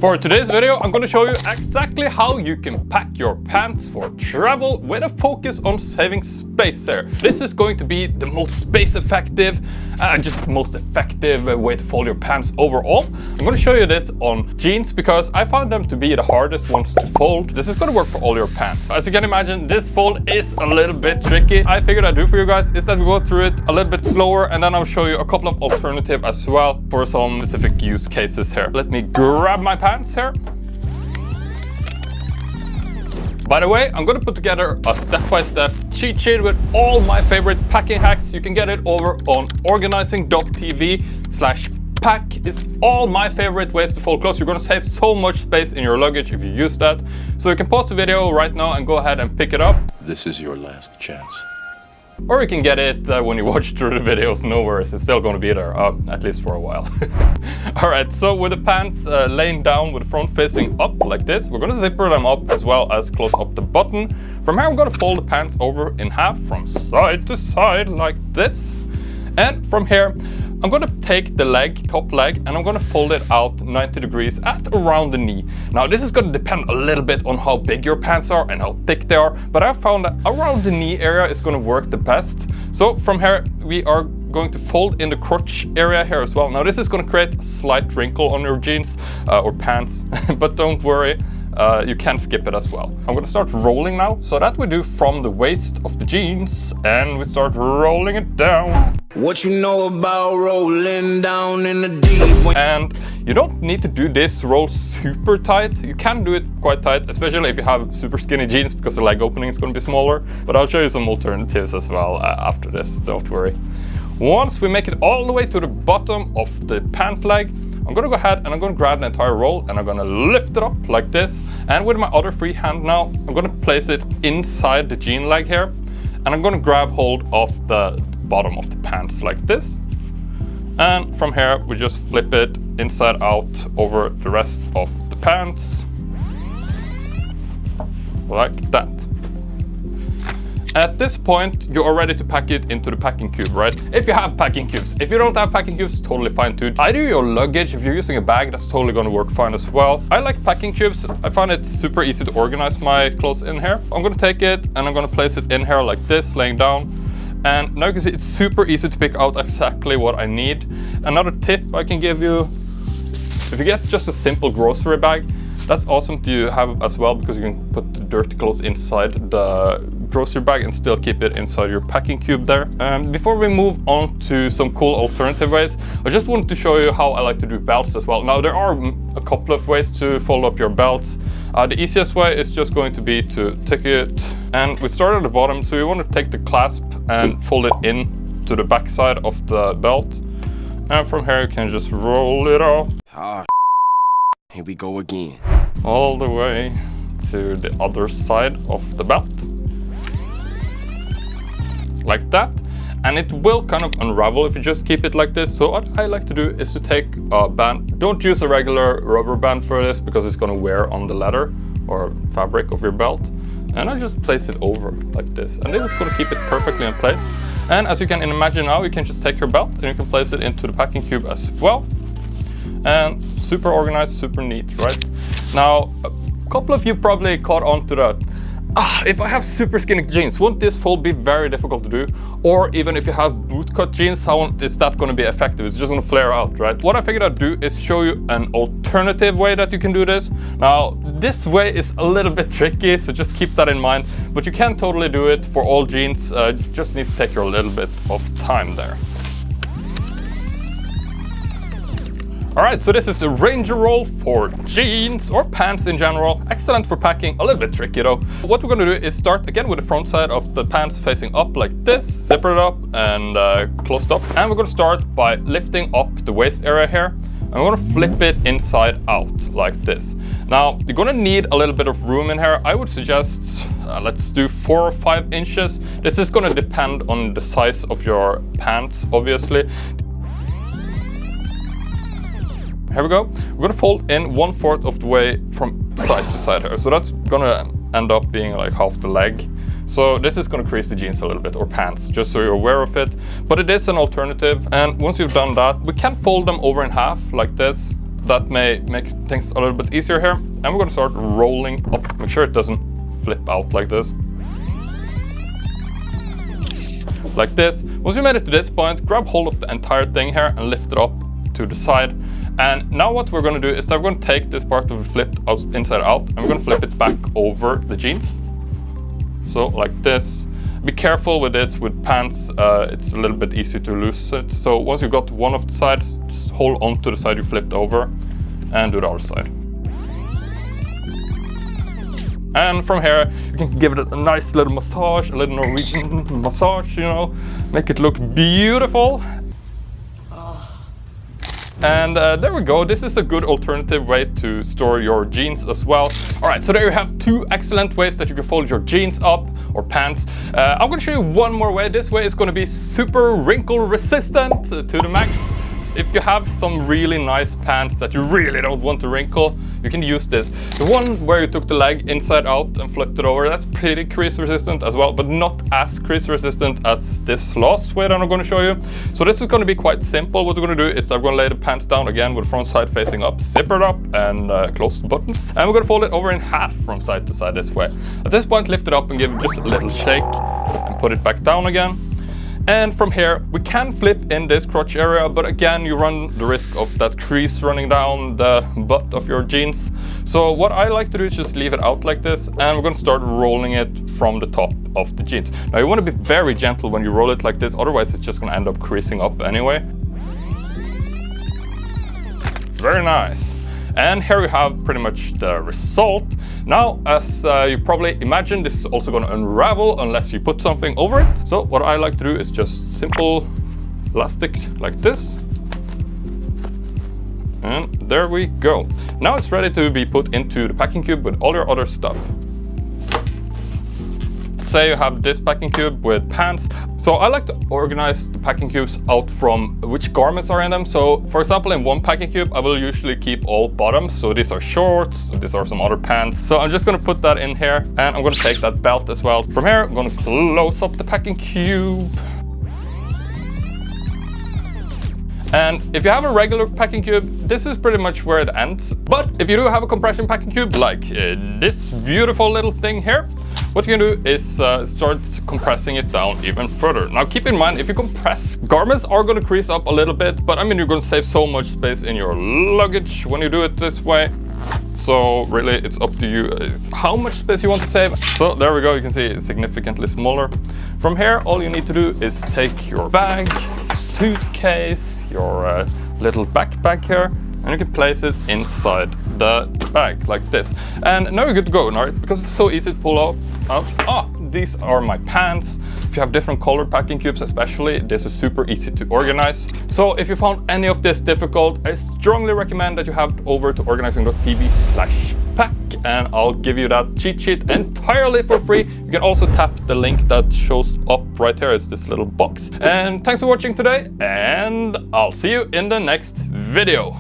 For today's video, I'm going to show you exactly how you can pack your pants for travel with a focus on saving space here. This is going to be the most space effective, way to fold your pants overall. I'm going to show you this on jeans because I found them to be the hardest ones to fold. This is going to work for all your pants. As you can imagine, this fold is a little bit tricky. I figured I'd do for you guys is that we go through it a little bit slower, and then I'll show you a couple of alternatives as well for some specific use cases here. Let me grab my pants here. By the way, I'm going to put together a step-by-step cheat sheet with all my favorite packing hacks. You can get it over on organizing.tv/pack. It's all my favorite ways to fold clothes. You're going to save so much space in your luggage if you use that. So you can pause the video right now and go ahead and pick it up. This is your last chance. Or you can get it when you watch through the videos, no worries, it's still going to be there, at least for a while. Alright, so with the pants laying down with the front facing up like this, we're going to zipper them up as well as close up the button. From here I'm going to fold the pants over in half from side to side like this. And from here I'm going to take the leg, top leg, and I'm going to fold it out 90 degrees at around the knee. Now this is going to depend a little bit on how big your pants are and how thick they are, but I found that around the knee area is going to work the best. So from here we are going to fold in the crotch area here as well. Now this is going to create a slight wrinkle on your jeans or pants, but don't worry. You can skip it as well. I'm going to start rolling now. So that we do from the waist of the jeans and we start rolling it down. What you know about rolling down in the deep? And you don't need to do this roll super tight. You can do it quite tight, especially if you have super skinny jeans because the leg opening is going to be smaller. But I'll show you some alternatives as well after this, don't worry. Once we make it all the way to the bottom of the pant leg, I'm going to go ahead and I'm going to grab the entire roll and I'm going to lift it up like this. And with my other free hand now, I'm going to place it inside the jean leg here. And I'm going to grab hold of the bottom of the pants like this. And from here, we just flip it inside out over the rest of the pants. Like that. At this point, you are ready to pack it into the packing cube, right? If you have packing cubes. If you don't have packing cubes, totally fine too. I do your luggage. If you're using a bag, that's totally going to work fine as well. I like packing cubes. I find it super easy to organize my clothes in here. I'm going to take it and I'm going to place it in here like this, laying down. And now you can see it's super easy to pick out exactly what I need. Another tip I can give you, if you get just a simple grocery bag, that's awesome to have as well because you can put the dirty clothes inside the grocery bag and still keep it inside your packing cube there. Before we move on to some cool alternative ways, I just wanted to show you how I like to do belts as well. Now there are a couple of ways to fold up your belts. The easiest way is just going to be to take it, and we start at the bottom, so you want to take the clasp and fold it in to the back side of the belt. And from here you can just roll it off. Here we go again. All the way to the other side of the belt. Like that. And it will kind of unravel if you just keep it like this. So what I like to do is to take a band. Don't use a regular rubber band for this because it's going to wear on the leather or fabric of your belt. And I just place it over like this. And this is going to keep it perfectly in place. And as you can imagine now, you can just take your belt and you can place it into the packing cube as well. And super organized, super neat, right? Now, a couple of you probably caught on to that. If I have super skinny jeans, won't this fold be very difficult to do? Or even if you have bootcut jeans, how is that going to be effective? It's just going to flare out, right? What I figured I'd do is show you an alternative way that you can do this. Now, this way is a little bit tricky, so just keep that in mind. But you can totally do it for all jeans. You just need to take your little bit of time there. Alright, so this is the Ranger roll for jeans or pants in general. Excellent for packing, a little bit tricky though. What we're going to do is start again with the front side of the pants facing up like this. Zipper it up and closed up. And we're going to start by lifting up the waist area here. And we're going to flip it inside out like this. Now, you're going to need a little bit of room in here. I would suggest, let's do 4 or 5 inches. This is going to depend on the size of your pants, obviously. Here we go. We're going to fold in 1/4 of the way from side to side here. So that's going to end up being like half the leg. So this is going to crease the jeans a little bit, or pants, just so you're aware of it. But it is an alternative. And once you've done that, we can fold them over in half like this. That may make things a little bit easier here. And we're gonna start rolling up. Make sure it doesn't flip out like this. Like this. Once you made it to this point, grab hold of the entire thing here and lift it up to the side. And now what we're going to do is that we're going to take this part of the flipped out, inside out, and we're going to flip it back over the jeans. So like this. Be careful with this with pants, it's a little bit easy to lose it. So once you've got one of the sides, just hold on to the side you flipped over and do the other side. And from here, you can give it a nice little massage, a little Norwegian massage, you know, make it look beautiful. And there we go. This is a good alternative way to store your jeans as well. All right, so there you have 2 excellent ways that you can fold your jeans up or pants. I'm gonna show you one more way. This way is gonna be super wrinkle resistant to the max. If you have some really nice pants that you really don't want to wrinkle, you can use this. The one where you took the leg inside out and flipped it over, that's pretty crease resistant as well, but not as crease resistant as this last way that I'm going to show you. So this is going to be quite simple. What we're going to do is I'm going to lay the pants down again with the front side facing up, zipper it up and close the buttons. And we're going to fold it over in half from side to side this way. At this point, lift it up and give it just a little shake and put it back down again. And from here, we can flip in this crotch area, but again, you run the risk of that crease running down the butt of your jeans. So what I like to do is just leave it out like this, and we're going to start rolling it from the top of the jeans. Now, you want to be very gentle when you roll it like this, otherwise it's just going to end up creasing up anyway. Very nice. And here we have pretty much the result. Now, as you probably imagine, this is also going to unravel unless you put something over it. So what I like to do is just simple elastic like this. And there we go. Now it's ready to be put into the packing cube with all your other stuff. Say you have this packing cube with pants. So I like to organize the packing cubes out from which garments are in them. So for example, in one packing cube, I will usually keep all bottoms. So these are shorts, these are some other pants. So I'm just gonna put that in here, and I'm gonna take that belt as well. From here, I'm gonna close up the packing cube. And if you have a regular packing cube, this is pretty much where it ends. But if you do have a compression packing cube, like this beautiful little thing here, what you can do is start compressing it down even further. Now keep in mind, if you compress, garments are going to crease up a little bit, but I mean, you're going to save so much space in your luggage when you do it this way. So really, it's up to you how much space you want to save. So there we go, you can see it's significantly smaller. From here, all you need to do is take your bag, your suitcase, your little backpack here, and you can place it inside the bag like this. And now you're good to go, right? Because it's so easy to pull out. These are my pants. If you have different color packing cubes especially, this is super easy to organize. So if you found any of this difficult, I strongly recommend that you head over to organizing.tv/pack, and I'll give you that cheat sheet entirely for free. You can also tap the link that shows up right here. It's this little box. And thanks for watching today, and I'll see you in the next video.